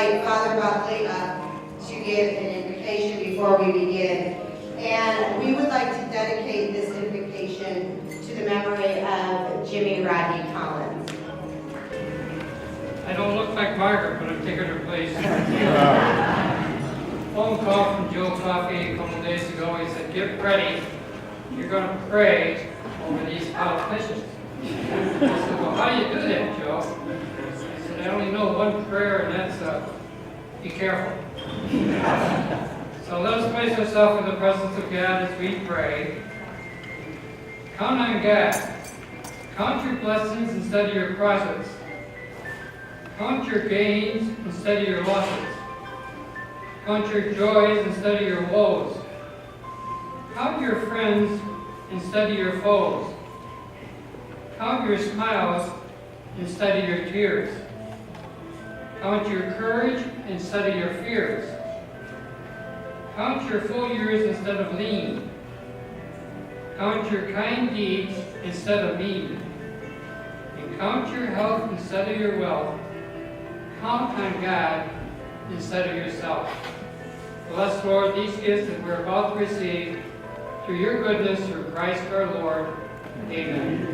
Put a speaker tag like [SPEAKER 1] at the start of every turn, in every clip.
[SPEAKER 1] invite Father Buckley up to give an invocation before we begin. And we would like to dedicate this invocation to the memory of Jimmy Rodney Collins.
[SPEAKER 2] I don't look like Margaret, but I'm taking her place. Phone call from Joe Coffey a couple days ago. He said, "Get ready. You're going to pray over these politicians." I said, "Well, how do you do that, Joe?" I said, "I only know one prayer, and that's be careful." So let us place ourselves in the presence of God as we pray. Count on God. Count your blessings instead of your profits. Count your gains instead of your losses. Count your joys instead of your woes. Count your friends instead of your foes. Count your smiles instead of your tears. Count your courage instead of your fears. Count your full years instead of lean. Count your kind deeds instead of mean. And count your health instead of your wealth. Count on God instead of yourself. Bless, Lord, these gifts that we're about to receive through your goodness, through Christ our Lord. Amen.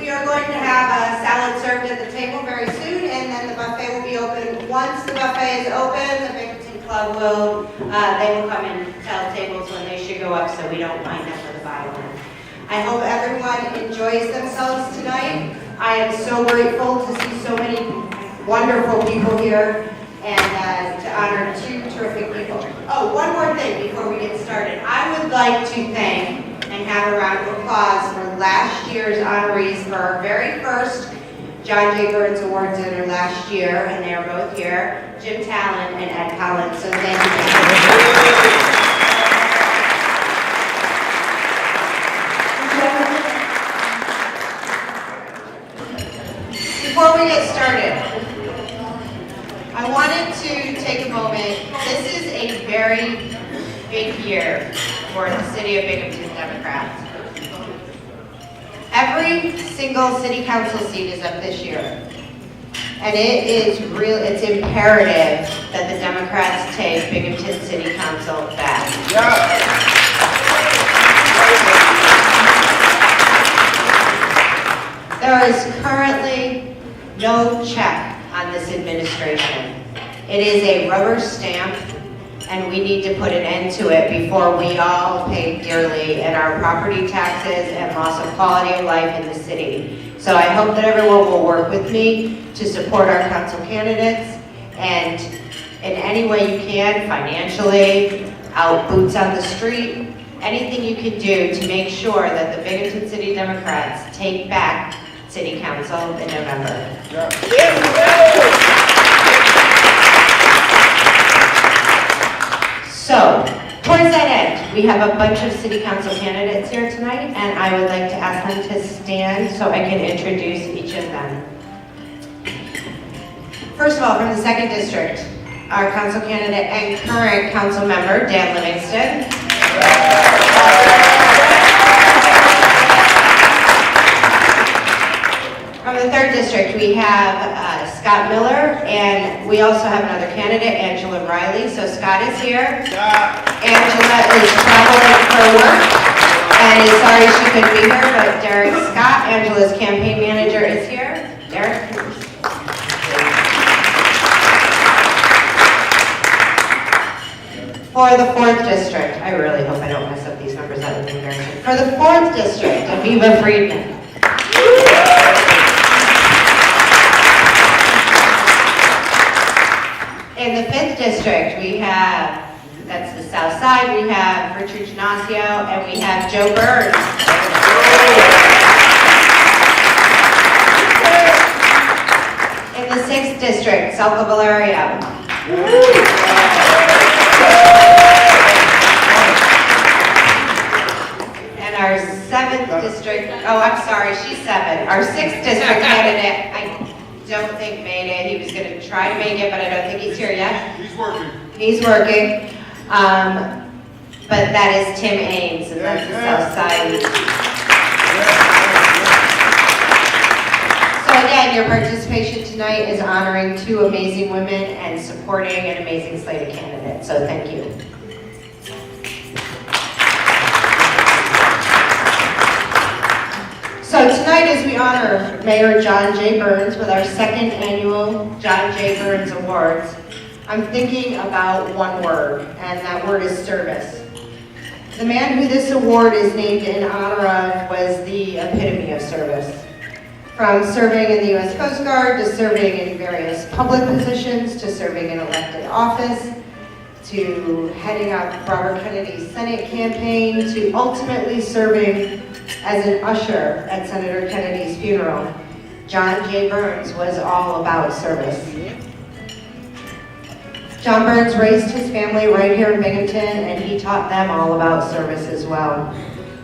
[SPEAKER 1] We are going to have a salad served at the table very soon, and then the buffet will be open. Once the buffet is open, the Binghamton Club will come and tell tables when they should go up, so we don't wind up with a violin. I hope everyone enjoys themselves tonight. I am so grateful to see so many wonderful people here, and to honor two terrific people. Oh, one more thing before we get started. I would like to thank and have a round of applause for last year's honorees for our very first John J. Burns Awards dinner last year, and they are both here, Jim Talon and Ed Collins, so thank you. Before we get started, I wanted to take a moment. This is a very big year for the City of Binghamton Democrats. Every single city council seat is up this year. And it's imperative that the Democrats take Binghamton City Council back. Yeah. There is currently no check on this administration. It is a rubber stamp, and we need to put an end to it before we all pay dearly in our property taxes and loss of quality of life in the city. So I hope that everyone will work with me to support our council candidates, and in any way you can, financially, out boots on the street, anything you can do to make sure that the Binghamton City Democrats take back City Council in November. Yeah. So, towards that end, we have a bunch of City Council candidates here tonight, and I would like to ask them to stand so I can introduce each of them. First of all, from the 2nd District, our council candidate and current council member, Dan Livingston. From the 3rd District, we have Scott Miller, and we also have another candidate, Angela Riley. So Scott is here. Angela is traveling for work and is sorry she couldn't be here, but Derek Scott, Angela's campaign manager, is here. Derek. For the 4th District, I really hope I don't mess up these numbers out of the embarrassment. For the 4th District, Aviva Friedman. In the 5th District, we have, that's the South Side, we have Richard Ignacio, and we have Joe Burns. In the 6th District, Selpa Valerio. And our 7th District, oh, I'm sorry, she's 7. Our 6th District candidate, I don't think made it. He was going to try to make it, but I don't think he's here yet.
[SPEAKER 3] He's working.
[SPEAKER 1] He's working. but that is Tim Ames, and that's the South Side. So again, your participation tonight is honoring two amazing women and supporting an amazing slate of candidates, so thank you. So tonight, as we honor Mayor John J. Burns with our second annual John J. Burns Awards, I'm thinking about one word, and that word is service. The man who this award is named in honor of was the epitome of service. From serving in the U.S. Coast Guard, to serving in various public positions, to serving in elected office, to heading up Robert Kennedy's Senate campaign, to ultimately serving as an usher at Senator Kennedy's funeral, John J. Burns was all about service. John Burns raised his family right here in Binghamton, and he taught them all about service as well.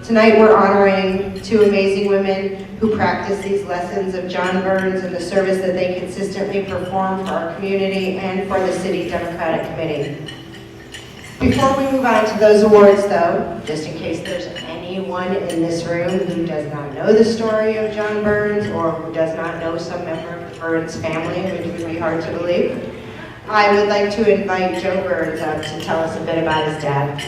[SPEAKER 1] Tonight we're honoring two amazing women who practice these lessons of John Burns and the service that they consistently perform for our community and for the City Democratic Committee. Before we move on to those awards though, just in case there's anyone in this room who does not know the story of John Burns or who does not know some member of the Burns family, which would be hard to believe, I would like to invite Joe Burns up to tell us a bit about his dad.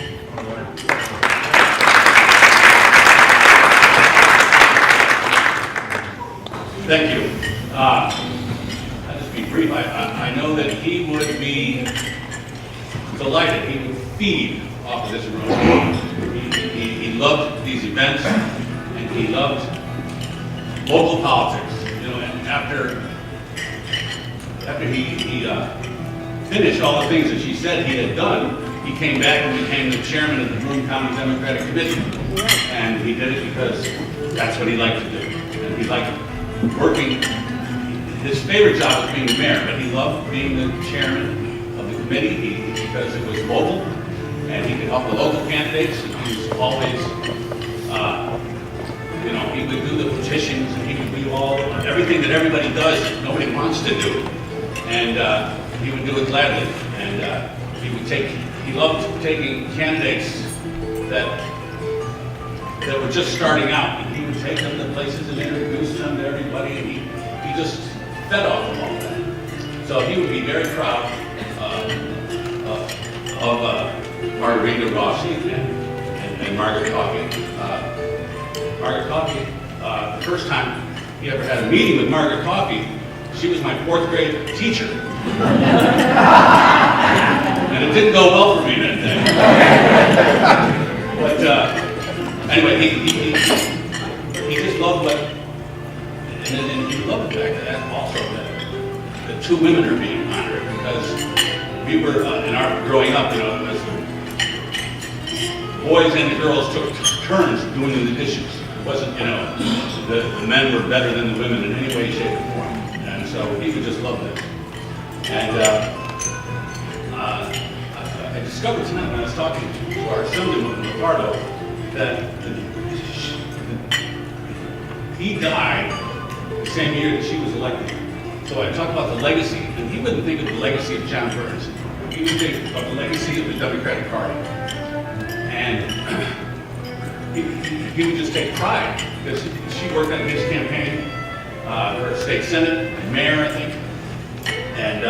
[SPEAKER 3] Thank you. I'll just be brief. I know that he would be delighted. He would feed off of this room. He loved these events, and he loved local politics. You know, and after he finished all the things that she said he had done, he came back and became the chairman of the Boone County Democratic Committee. And he did it because that's what he liked to do. And he liked working. His favorite job was being the mayor, but he loved being the chairman of the committee because it was local, and he could help the local candidates. He was always, he would do the petitions, and he would do everything that everybody does that nobody wants to do. And he would do it gladly. And he loved taking candidates that were just starting out, and he would take them to places and introduce them to everybody, and he just fed off of all that. So he would be very proud of Margaret Rossi and Margaret Coffey. Margaret Coffey, the first time he ever had a meeting with Margaret Coffey, she was my 4th grade teacher. And it didn't go well for me that day. But anyway, he just loved what, and he loved the fact that also that the two women are being honored, because we were, in our growing up, as boys and the girls took turns doing the dishes. It wasn't, the men were better than the women in any way, shape, or form. And so he would just love that. And I discovered tonight when I was talking to our assemblywoman, Ricardo, that he died the same year that she was elected. So I talked about the legacy, and he wouldn't think of the legacy of John Burns. He would think of the legacy of the Democratic Party. And he would just take pride, because she worked on his campaign for state senate and mayor, I think. And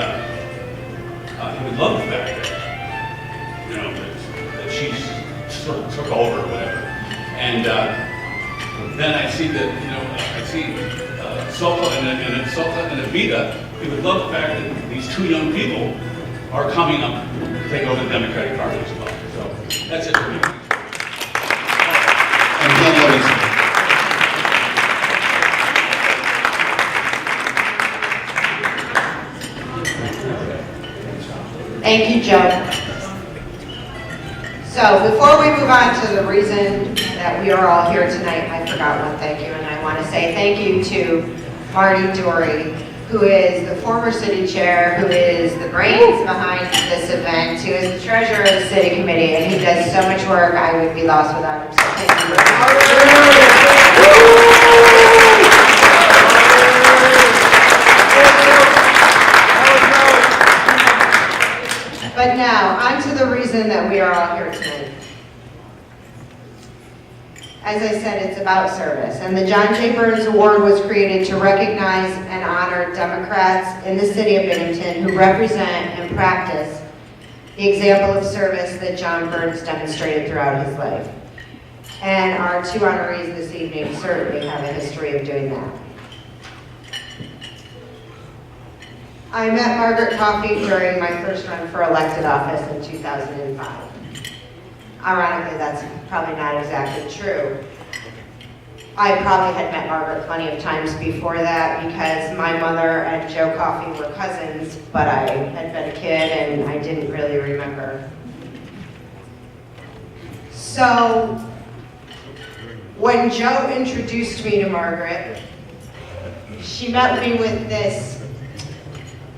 [SPEAKER 3] he would love the fact that she sort of took over or whatever. And then I see that, I see Soka and Avita. He would love the fact that these two young people are coming up to take over the Democratic Party as well. So that's it for me.
[SPEAKER 1] Thank you, Joe. So before we move on to the reason that we are all here tonight, I forgot one thank you, and I want to say thank you to Marty Dory, who is the former city chair, who is the brains behind this event, who is the treasurer of the city committee, and he does so much work. I would be lost without him. So thank you. But now, on to the reason that we are all here tonight. As I said, it's about service. And the John J. Burns Award was created to recognize and honor Democrats in the city of Binghamton who represent and practice the example of service that John Burns demonstrated throughout his life. And our two honorees this evening certainly have a history of doing that. I met Margaret Coffey during my first run for elected office in 2005. Ironically, that's probably not exactly true. I probably had met Margaret plenty of times before that because my mother and Joe Coffey were cousins, but I had been a kid and I didn't really remember. So, when Joe introduced me to Margaret, she met me with this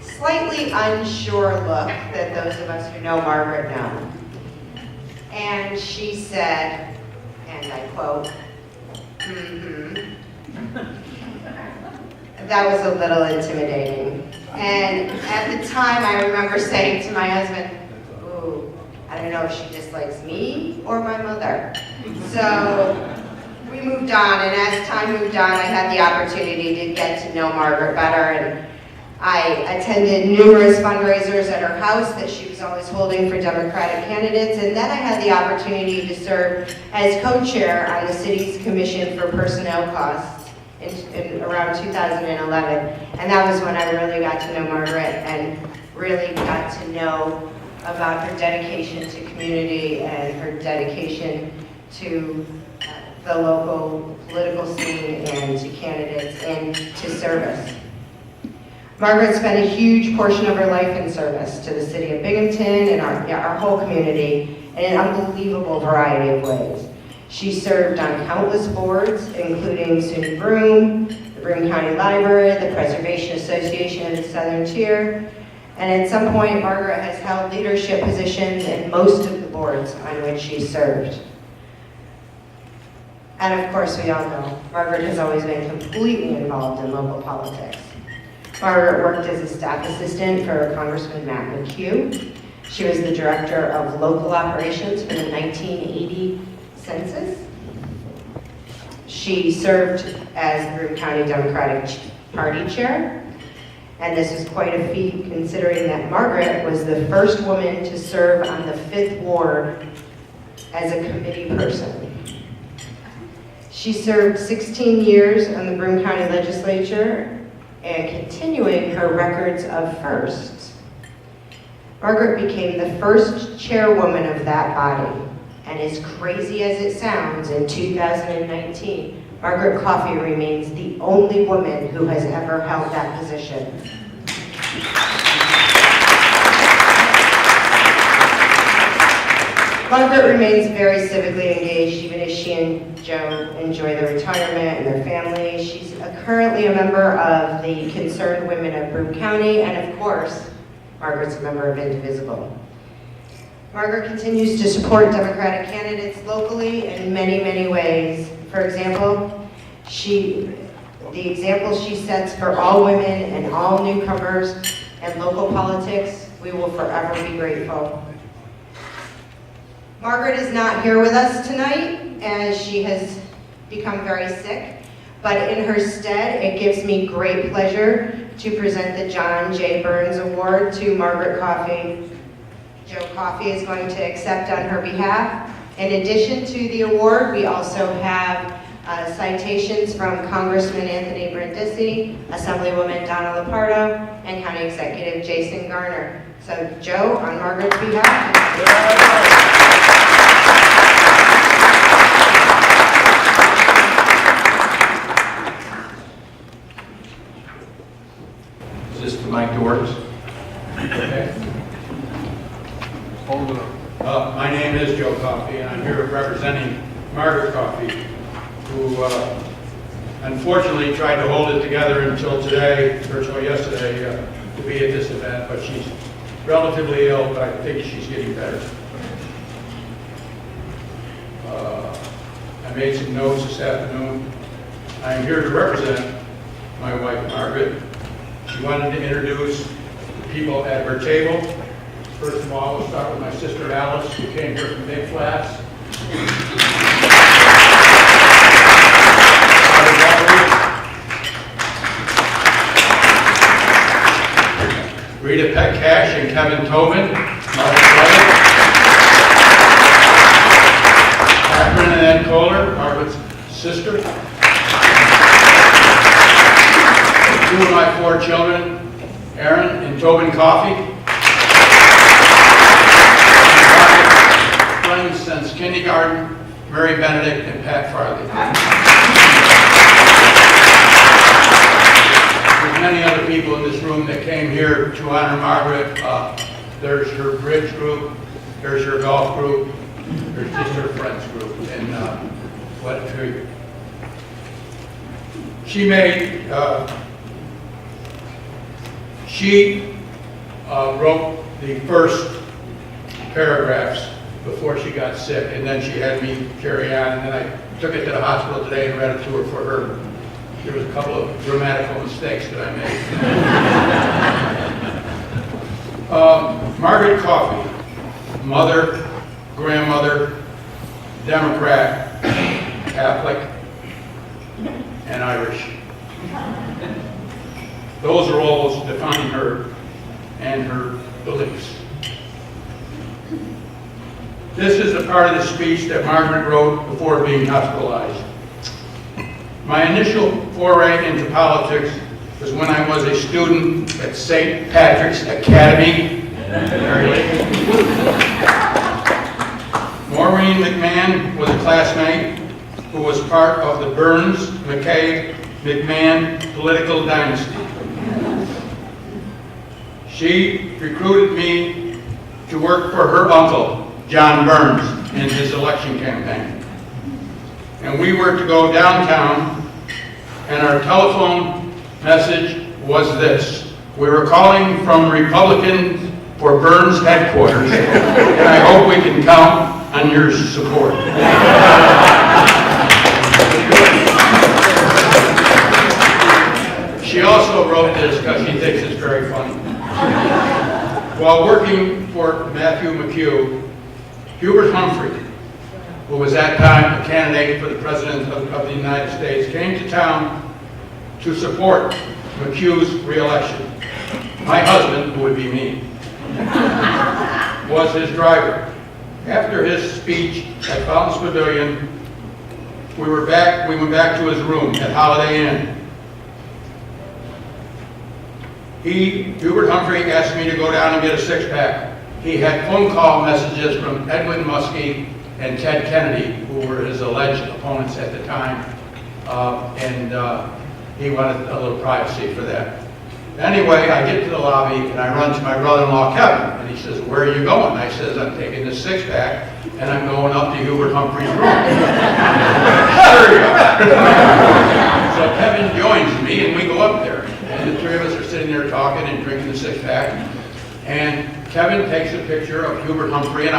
[SPEAKER 1] slightly unsure look that those of us who know Margaret know. And she said, and I quote, That was a little intimidating. And at the time, I remember saying to my husband, ooh, I don't know if she dislikes me or my mother. So we moved on, and as time moved on, I had the opportunity to get to know Margaret better, and I attended numerous fundraisers at her house that she was always holding for Democratic candidates, and then I had the opportunity to serve as co-chair on the city's Commission for Personnel Costs in around 2011, and that was when I really got to know Margaret and really got to know about her dedication to community and her dedication to the local political scene and to candidates and to service. Margaret spent a huge portion of her life in service to the city of Binghamton and our whole community in an unbelievable variety of ways. She served on countless boards, including SUNY Broome, the Broome County Library, the Preservation Association of the Southern Tier, and at some point, Margaret has held leadership positions in most of the boards on which she served. And of course, we all know, Margaret has always been completely involved in local politics. Margaret worked as a staff assistant for Congressman Matt McHugh. She was the director of local operations for the 1980 census. She served as the Broome County Democratic Party chair. And this is quite a feat considering that Margaret was the first woman to serve on the 5th Ward as a committee person. She served 16 years on the Broome County Legislature and continuing her records of firsts. Margaret became the first chairwoman of that body, and as crazy as it sounds, in 2019, Margaret Coffey remains the only woman who has ever held that position. Margaret remains very civically engaged, even as she and Joe enjoy their retirement and their family. She's currently a member of the Concerned Women of Broome County, and of course, Margaret's a member of Indivisible. Margaret continues to support Democratic candidates locally in many, many ways. For example, the example she sets for all women and all newcomers in local politics, we will forever be grateful. Margaret is not here with us tonight as she has become very sick, but in her stead, it gives me great pleasure to present the John J. Burns Award to Margaret Coffey. Joe Coffey is going to accept on her behalf. In addition to the award, we also have citations from Congressman Anthony Brindisi, Assemblywoman Donna Lupardo, and County Executive Jason Garner. So Joe, on Margaret's behalf.
[SPEAKER 4] Is this the mic that works? Okay. Hold it up. My name is Joe Coffey, and I'm here representing Margaret Coffey, who unfortunately tried to hold it together until today, or until yesterday, to be at this event, but she's relatively ill, but I think she's getting better. I made some notes this afternoon. I'm here to represent my wife, Margaret. She wanted to introduce the people at her table. First of all, we'll start with my sister Alice, who came here from Big Flats. Rita Petcash and Kevin Tobin, Margaret's brother. Catherine and Ed Kohler, Margaret's sister. 2 of my 4 children, Aaron and Tobin Coffey. Friends since kindergarten, Mary Benedict and Pat Farley. There's many other people in this room that came here to honor Margaret. There's her bridge group, there's her golf group, there's just her friends group, and what a tribute. She made, wrote the first paragraphs before she got sick, and then she had me carry on, and then I took it to the hospital today and read it to her for her. There was a couple of grammatical mistakes that I made. Margaret Coffey, mother, grandmother, Democrat, Catholic, and Irish. Those roles define her and her beliefs. This is a part of the speech that Margaret wrote before being hospitalized. My initial foray into politics was when I was a student at St. Patrick's Academy. Maureen McMahon was a classmate who was part of the Burns, McKay, McMahon political dynasty. She recruited me to work for her uncle, John Burns, in his election campaign. And we were to go downtown, and our telephone message was this: we were calling from Republicans for Burns headquarters, and I hope we can count on your support. She also wrote this because she thinks it's very funny. While working for Matthew McHugh, Hubert Humphrey, who was at that time a candidate for the President of the United States, came to town to support McHugh's re-election. My husband, who would be me, was his driver. After his speech at Fountains Pavilion, we went back to his room at Holiday Inn. Hubert Humphrey asked me to go down and get a 6-pack. He had phone call messages from Edwin Muskie and Ted Kennedy, who were his alleged opponents at the time, and he wanted a little privacy for that. Anyway, I get to the lobby and I run to my brother-in-law Kevin, and he says, "Where are you going?" I says, "I'm taking this 6-pack and I'm going up to Hubert Humphrey's room." Sure you are. So Kevin joins me and we go up there, and the 3 of us are sitting there talking and drinking the 6-pack, and Kevin takes a picture of Hubert Humphrey and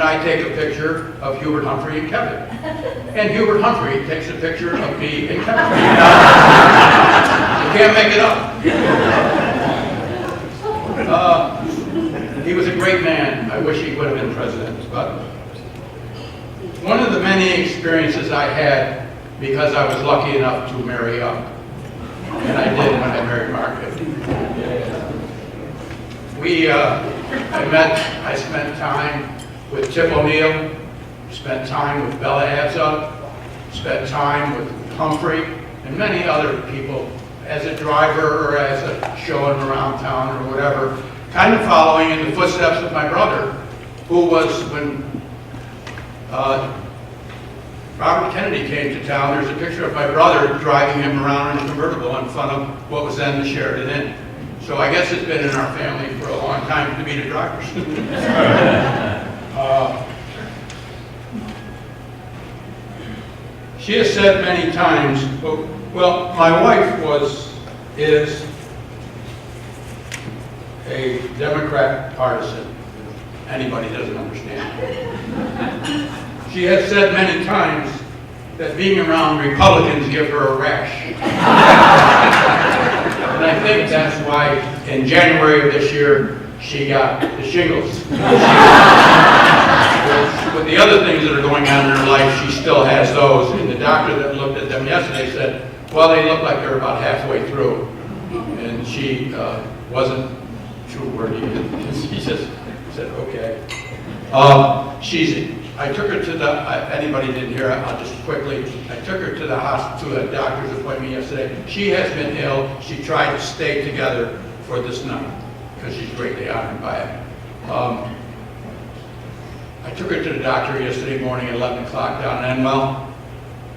[SPEAKER 4] I take a picture of Hubert Humphrey and Kevin. And Hubert Humphrey takes a picture of me and Kevin. You can't make it up. He was a great man. I wish he would have been president. But one of the many experiences I had, because I was lucky enough to marry up, and I did when I married Margaret. I spent time with Tip O'Neill, spent time with Bella Abzug, spent time with Humphrey, and many other people as a driver or as a showing around town or whatever, kind of following in the footsteps of my brother, who was, when Robert Kennedy came to town, there's a picture of my brother driving him around in a convertible in front of what was then the Sheraton Inn. So I guess it's been in our family for a long time to be the drivers. She has said many times, well, my wife is a Democrat partisan. Anybody doesn't understand. She has said many times that being around Republicans give her a rash. And I think that's why in January of this year, she got the shingles. With the other things that are going on in her life, she still has those. And the doctor that looked at them yesterday said, well, they look like they're about halfway through. and she wasn't sure where he is. She just said, okay. I took her to anybody didn't hear it, I'll just quickly, I took her to the hospital, to a doctor's appointment yesterday. She has been ill. She tried to stay together for this night because she's greatly honored by it. I took her to the doctor yesterday morning at 11 o'clock down in Enwell,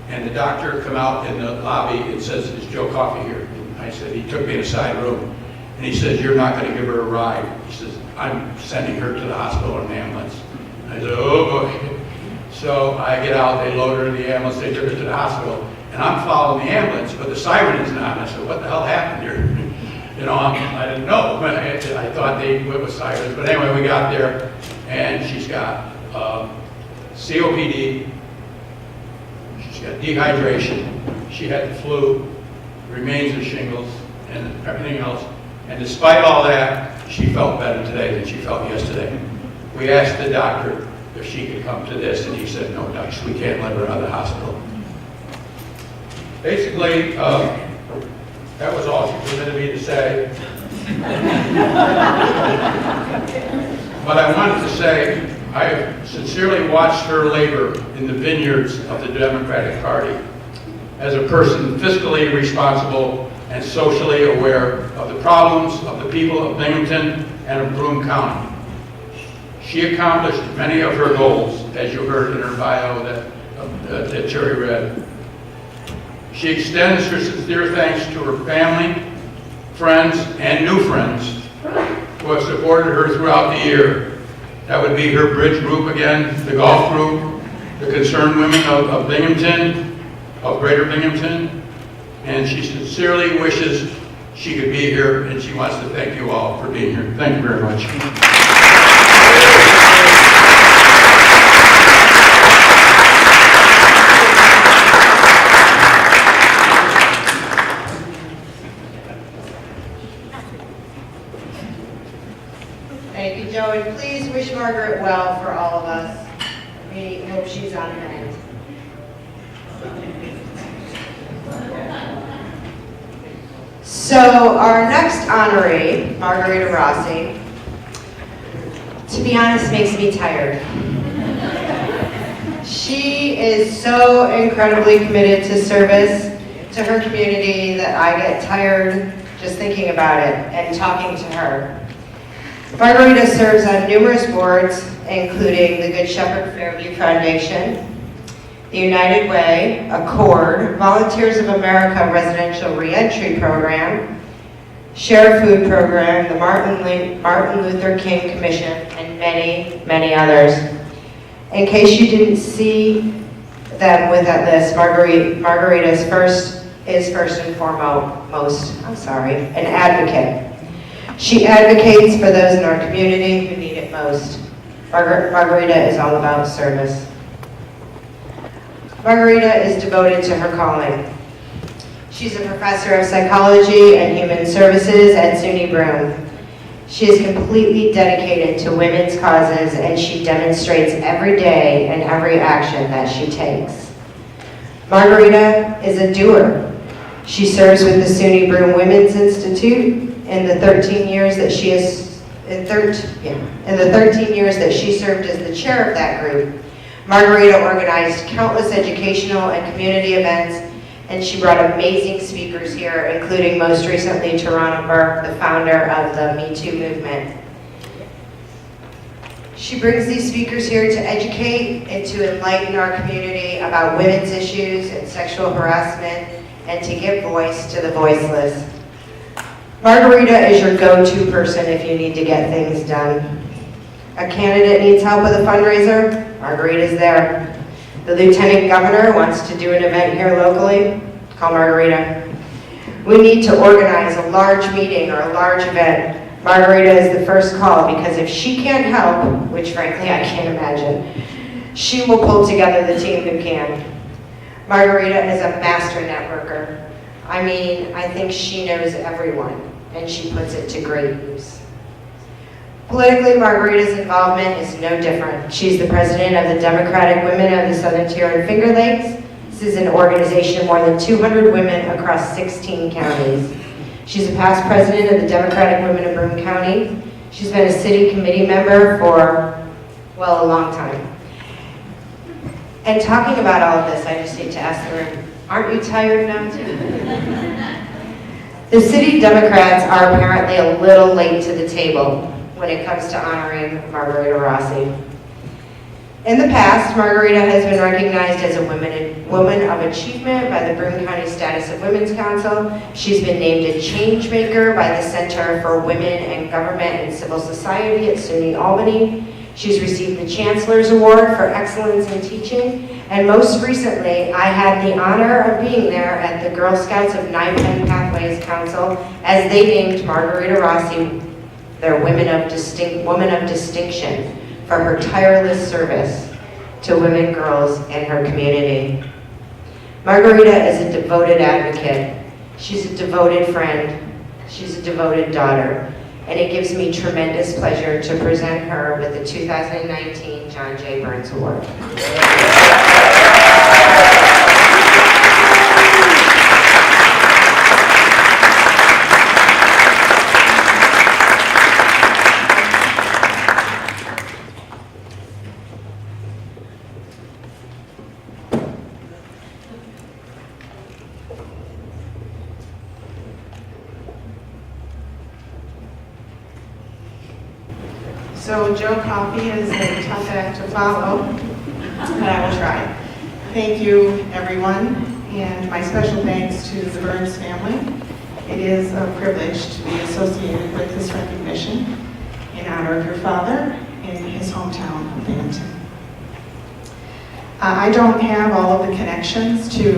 [SPEAKER 4] and the doctor come out in the lobby and says, is Joe Coffey here? And I said, he took me in a side room, and he says, you're not going to give her a ride. He says, I'm sending her to the hospital in an ambulance. I said, oh boy. So I get out, they load her in the ambulance, they took her to the hospital, and I'm following the ambulance, but the siren is not. I said, what the hell happened here? You know, I didn't know, but I thought they went with sirens. But anyway, we got there, and she's got COPD, she's got dehydration, she had the flu, remains of shingles, and everything else. And despite all that, she felt better today than she felt yesterday. We asked the doctor if she could come to this, and he said, no, Dutch, we can't let her out of the hospital. Basically, that was all she permitted me to say. But I wanted to say, I have sincerely watched her labor in the vineyards of the Democratic Party as a person fiscally responsible and socially aware of the problems of the people of Binghamton and of Broome County. She accomplished many of her goals, as you heard in her bio that Cherry read. She extends her sincere thanks to her family, friends, and new friends who have supported her throughout the year. That would be her bridge group again, the golf group, the concerned women of Binghamton, of Greater Binghamton, and she sincerely wishes she could be here, and she wants to thank you all for being here. Thank you very much.
[SPEAKER 1] Thank you, Joe, and please wish Margaret well for all of us. We hope she's on the mend. So our next honoree, Margarita Rossi, to be honest, makes me tired. She is so incredibly committed to service to her community that I get tired just thinking about it and talking to her. Margarita serves on numerous boards, including the Good Shepherd Fairview Foundation, the United Way, Accord, Volunteers of America Residential Reentry Program, Share Food Program, the Martin Luther King Commission, and many, many others. In case you didn't see them with that list, Margarita is first and foremost, an advocate. She advocates for those in our community who need it most. Margarita is all about service. Margarita is devoted to her calling. She's a professor of psychology and human services at SUNY Broome. She is completely dedicated to women's causes, and she demonstrates every day in every action that she takes. Margarita is a doer. She serves with the SUNY Broome Women's Institute in the 13 years that she served as the chair of that group. Margarita organized countless educational and community events, and she brought amazing speakers here, including most recently Tarana Burke, the founder of the Me Too movement. She brings these speakers here to educate and to enlighten our community about women's issues and sexual harassment, and to give voice to the voiceless. Margarita is your go-to person if you need to get things done. A candidate needs help with a fundraiser, Margarita's there. The Lieutenant Governor wants to do an event here locally, call Margarita. We need to organize a large meeting or a large event. Margarita is the first call, because if she can't help, which frankly I can't imagine, she will pull together the team who can. Margarita is a master networker. I mean, I think she knows everyone, and she puts it to great use. Politically, Margarita's involvement is no different. She's the president of the Democratic Women of the Southern Tier and Finger Lakes. This is an organization of more than 200 women across 16 counties. She's a past president of the Democratic Women of Broome County. She's been a city committee member for, well, a long time. And talking about all of this, I just need to ask the room, aren't you tired now too? The city Democrats are apparently a little late to the table when it comes to honoring Margarita Rossi. In the past, Margarita has been recognized as a woman of achievement by the Broome County Status of Women's Council. She's been named a change maker by the Center for Women and Government and Civil Society at SUNY Albany. She's received the Chancellor's Award for Excellence in Teaching. And most recently, I had the honor of being there at the Girl Scouts of Nine Pen Pathways Council as they named Margarita Rossi their Woman of Distinction for her tireless service to women, girls, in her community. Margarita is a devoted advocate. She's a devoted friend. She's a devoted daughter. And it gives me tremendous pleasure to present her with the 2019 John J. Burns Award.
[SPEAKER 5] So Joe Coffey is a tough act to follow, but I will try. Thank you, everyone, and my special thanks to the Burns family. It is a privilege to be associated with this recognition in honor of your father in his hometown of Binghamton. I don't have all of the connections to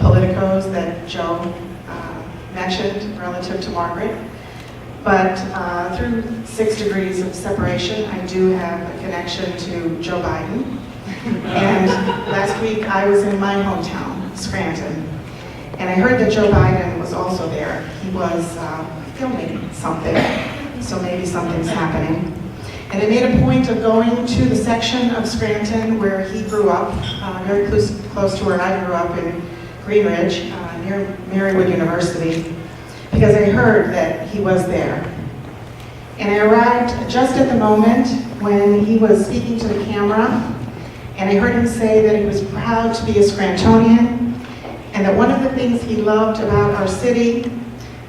[SPEAKER 5] politicos that Joe mentioned relative to Margaret. But through 6 degrees of separation, I do have a connection to Joe Biden. And last week, I was in my hometown, Scranton, and I heard that Joe Biden was also there. He was filming something, so maybe something's happening. And I made a point of going to the section of Scranton where he grew up, very close to where I grew up in Greenridge, near Marywood University, because I heard that he was there. And I arrived just at the moment when he was speaking to the camera, and I heard him say that he was proud to be a Scrantonian, and that one of the things he loved about our city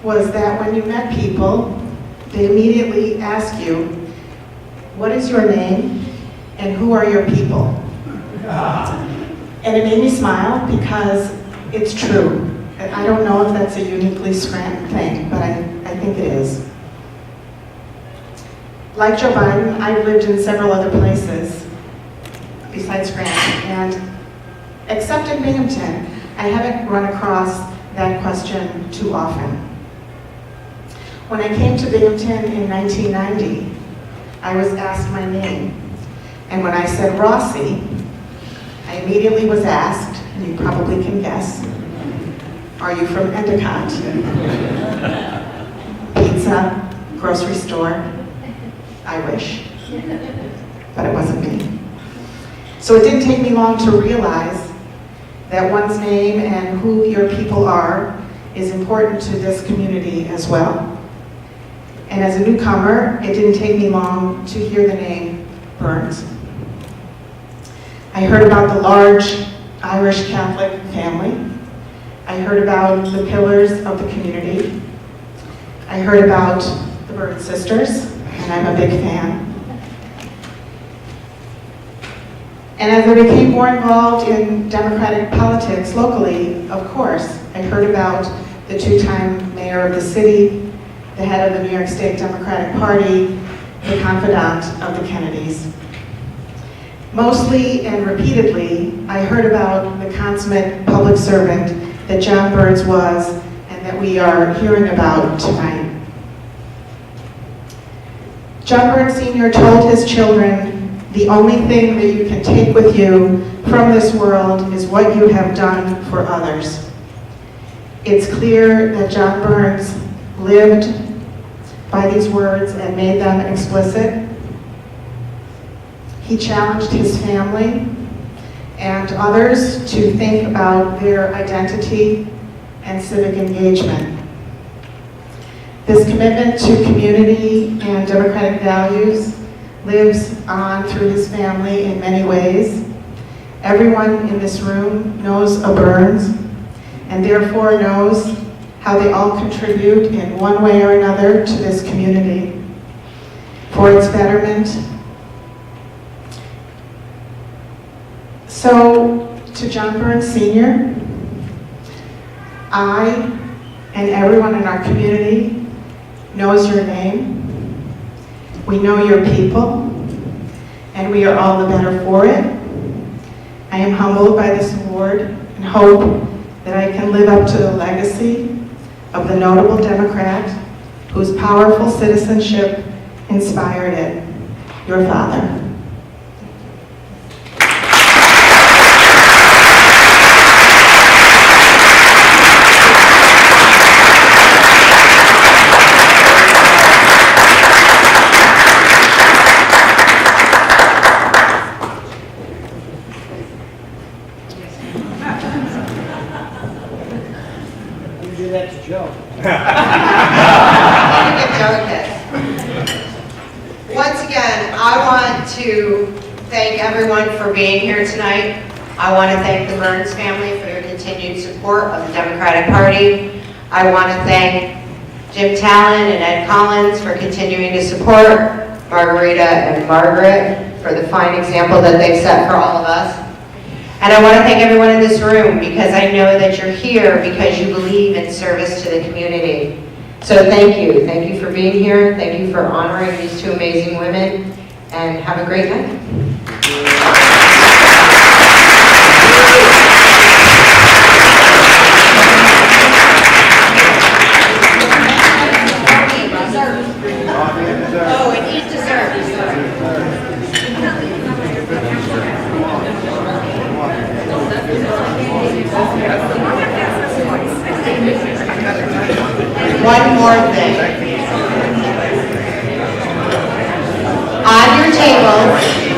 [SPEAKER 5] was that when you met people, they immediately ask you, what is your name, and who are your people? And it made me smile because it's true. I don't know if that's a uniquely Scranton thing, but I think it is. Like Joe Biden, I've lived in several other places besides Scranton, and except in Binghamton, I haven't run across that question too often. When I came to Binghamton in 1990, I was asked my name, and when I said Rossi, I immediately was asked, and you probably can guess, are you from Endicott? Pizza, grocery store, I wish, but it wasn't me. So it didn't take me long to realize that one's name and who your people are is important to this community as well. And as a newcomer, it didn't take me long to hear the name Burns. I heard about the large Irish Catholic family. I heard about the pillars of the community. I heard about the Burns sisters, and I'm a big fan. And as I became more involved in Democratic politics locally, of course, I heard about the 2-time mayor of the city, the head of the New York State Democratic Party, the confidant of the Kennedys. Mostly and repeatedly, I heard about the consummate public servant that John Burns was and that we are hearing about tonight. John Burns Sr. told his children, the only thing that you can take with you from this world is what you have done for others. It's clear that John Burns lived by these words and made them explicit. He challenged his family and others to think about their identity and civic engagement. This commitment to community and democratic values lives on through his family in many ways. Everyone in this room knows a Burns, and therefore knows how they all contribute in one way or another to this community for its betterment. So, to John Burns Sr., I and everyone in our community knows your name. We know your people, and we are all the better for it. I am humbled by this award and hope that I can live up to the legacy of the notable Democrat whose powerful citizenship inspired it, your father.
[SPEAKER 6] Do that to Joe.
[SPEAKER 1] Let me give Joe a kiss. Once again, I want to thank everyone for being here tonight. I want to thank the Burns family for their continued support of the Democratic Party. I want to thank Jim Talon and Ed Collins for continuing to support Margarita and Margaret for the fine example that they've set for all of us. And I want to thank everyone in this room because I know that you're here because you believe in service to the community. So thank you. Thank you for being here. Thank you for honoring these two amazing women. And have a great night. Oh, and he's dessert. One more thing. On your table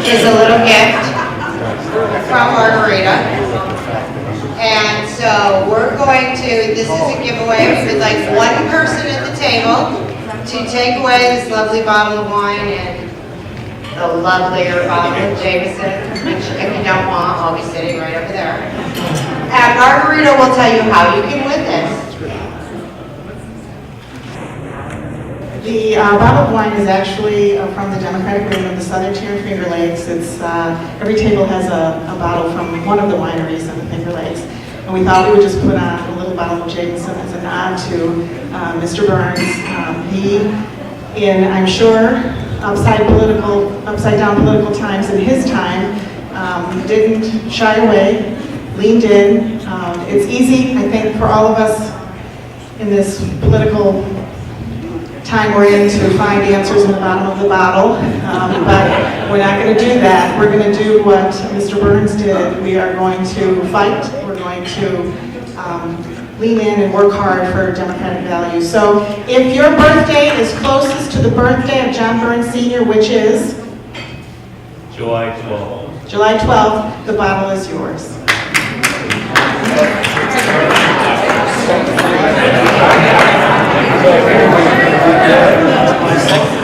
[SPEAKER 1] is a little gift from Margarita. And so we're going to, this is a giveaway. We would like one person at the table to take away this lovely bottle of wine and the lovelier bottle of Jameson, which if you don't want, I'll be sitting right over there. And Margarita will tell you how you can win this.
[SPEAKER 5] The bottle of wine is actually from the Democratic Room of the Southern Tier and Finger Lakes. It's, every table has a bottle from one of the wineries in the Finger Lakes. And we thought we would just put on a little bottle of Jameson as a nod to Mr. Burns. He, in, I'm sure, upside down political times in his time, didn't shy away, leaned in. It's easy, I think, for all of us in this political time we're in to find answers in the bottom of the bottle, but we're not going to do that. We're going to do what Mr. Burns did. We are going to fight. We're going to lean in and work hard for democratic values. So if your birthday is closest to the birthday of John Burns Sr., which is?
[SPEAKER 6] July 12th.
[SPEAKER 5] July 12th, the bottle is yours.
[SPEAKER 6] Yeah.